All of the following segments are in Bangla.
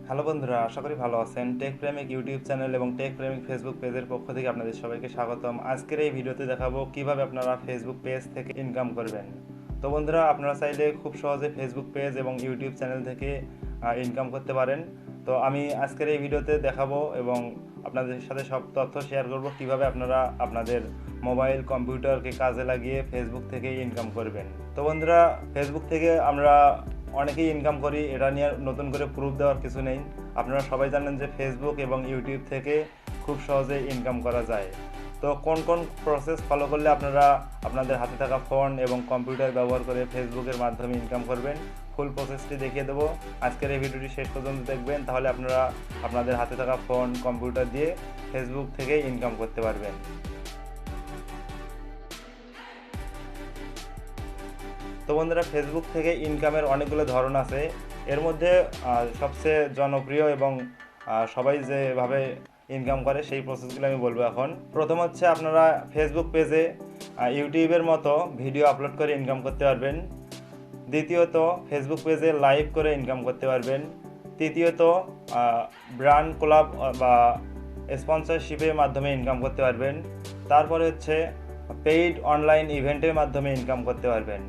হ্যালো বন্ধুরা, আশা করি ভালো আছেন। টেক প্রেমিক ইউটিউব চ্যানেল এবং টেক প্রেমিক ফেসবুক পেজের পক্ষ থেকে আপনাদের সবাইকে স্বাগতম। আজকের এই ভিডিওতে দেখাবো কিভাবে আপনারা ফেসবুক পেজ থেকে ইনকাম করবেন। তো বন্ধুরা, আপনারা চাইলে খুব সহজে ফেসবুক পেজ এবং ইউটিউব চ্যানেল থেকে ইনকাম করতে পারেন। তো আমি আজকের এই ভিডিওতে দেখাবো এবং আপনাদের সাথে সব তথ্য শেয়ার করব কিভাবে আপনারা আপনাদের মোবাইল কম্পিউটারকে কাজে লাগিয়ে ফেসবুক থেকে ইনকাম করবেন। তো বন্ধুরা, ফেসবুক থেকে আমরা অনেকেই ইনকাম করি, এটা নিয়ে নতুন করে প্রুফ দেওয়ার কিছু নেই। আপনারা সবাই জানেন যে ফেসবুক এবং ইউটিউব থেকে খুব সহজে ইনকাম করা যায়। তো কোন কোন প্রসেস ফলো করলে আপনারা আপনাদের হাতে থাকা ফোন এবং কম্পিউটার ব্যবহার করে ফেসবুকের মাধ্যমে ইনকাম করবেন, ফুল প্রসেসটি দেখিয়ে দেবো। আজকের এই ভিডিওটি শেষ পর্যন্ত দেখবেন, তাহলে আপনারা আপনাদের হাতে থাকা ফোন কম্পিউটার দিয়ে ফেসবুক থেকে ইনকাম করতে পারবেন। তো বন্ধুরা, ফেসবুক থেকে ইনকামের অনেকগুলো ধরন আছে। এর মধ্যে সবচেয়ে জনপ্রিয় এবং সবাই যেভাবে ইনকাম করে সেই প্রসেসগুলো আমি বলবো এখন। প্রথম হচ্ছে, আপনারা ফেসবুক পেজে ইউটিউবের মতো ভিডিও আপলোড করে ইনকাম করতে পারবেন। দ্বিতীয়ত, ফেসবুক পেজে লাইভ করে ইনকাম করতে পারবেন। তৃতীয়ত, ব্র্যান্ড কোলাব বা স্পন্সরশিপের মাধ্যমে ইনকাম করতে পারবেন। তারপরে হচ্ছে পেইড অনলাইন ইভেন্টের মাধ্যমে ইনকাম করতে পারবেন।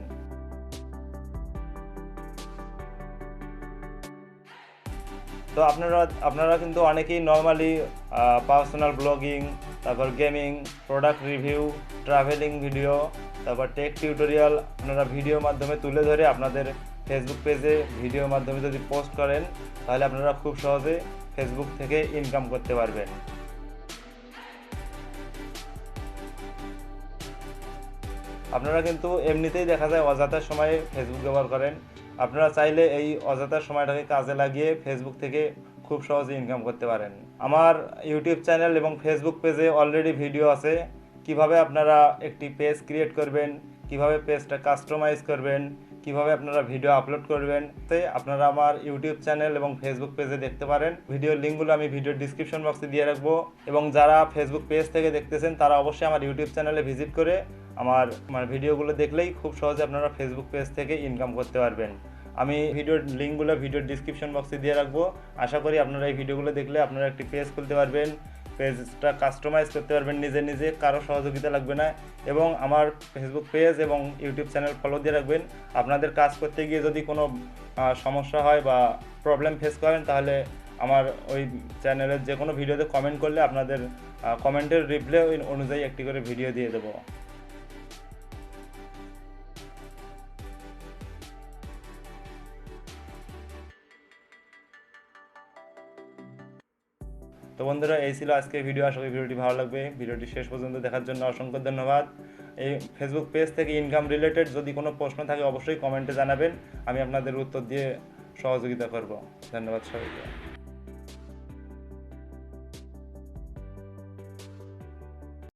তো আপনারা কিন্তু অনেকেই নর্মালি পার্সোনাল ব্লগিং, তারপর gaming, product review, travelling video, তারপর টেক টিউটোরিয়াল আপনারা ভিডিওর মাধ্যমে তুলে ধরে আপনাদের ফেসবুক পেজে ভিডিওর মাধ্যমে যদি পোস্ট করেন, তাহলে আপনারা খুব সহজে ফেসবুক থেকে ইনকাম করতে পারবেন। আপনারা কিন্তু এমনিতেই দেখা যায় অযথা সময়ে ফেসবুক ব্যবহার করেন। আপনারা চাইলে এই অযথা সময়টাকে কাজে লাগিয়ে ফেসবুক থেকে খুব সহজে ইনকাম করতে পারেন। আমার ইউটিউব চ্যানেল এবং ফেসবুক পেজে অলরেডি ভিডিও আছে কিভাবে আপনারা একটি পেজ ক্রিয়েট করবেন, কিভাবে পেজটা কাস্টমাইজ করবেন, কিভাবে আপনারা ভিডিও আপলোড করবেন। আপনারা আমার ইউটিউব চ্যানেল এবং ফেসবুক পেজে দেখতে পারেন। ভিডিওর লিঙ্কগুলো আমি ভিডিওর ডিসক্রিপশন বক্সে দিয়ে রাখবো, এবং যারা ফেসবুক পেজ থেকে দেখতেছেন তারা অবশ্যই আমার ইউটিউব চ্যানেলে ভিজিট করে আমার ভিডিওগুলো দেখলেই খুব সহজে আপনারা ফেসবুক পেজ থেকে ইনকাম করতে পারবেন। আমি ভিডিওর লিঙ্কগুলো ভিডিওর ডিসক্রিপশন বক্সে দিয়ে রাখবো। আশা করি আপনারা এই ভিডিওগুলো দেখলে আপনারা একটি পেজ খুলতে পারবেন, পেজটা কাস্টমাইজ করতে পারবেন নিজে নিজে, কারো সহযোগিতা লাগবে না। এবং আমার ফেসবুক পেজ এবং ইউটিউব চ্যানেল ফলো দিয়ে রাখবেন। আপনাদের কাজ করতে গিয়ে যদি কোনো সমস্যা হয় বা প্রবলেম ফেস করেন, তাহলে আমার ওই চ্যানেলের যে কোনো ভিডিওতে কমেন্ট করলে আপনাদের কমেন্টের রিপ্লাই অনুযায়ী একটি করে ভিডিও দিয়ে দেবো। তো বন্ধুরা, এই ছিল আজকের ভিডিও। আশা করি ভিডিওটি ভালো লাগবে। ভিডিওটি শেষ পর্যন্ত দেখার জন্য অসংখ্য ধন্যবাদ। এই ফেসবুক পেজ থেকে ইনকাম রিলেটেড যদি কোনো প্রশ্ন থাকে অবশ্যই কমেন্টে জানাবেন, আমি আপনাদের উত্তর দিয়ে সহযোগিতা করব। ধন্যবাদ সবাইকে।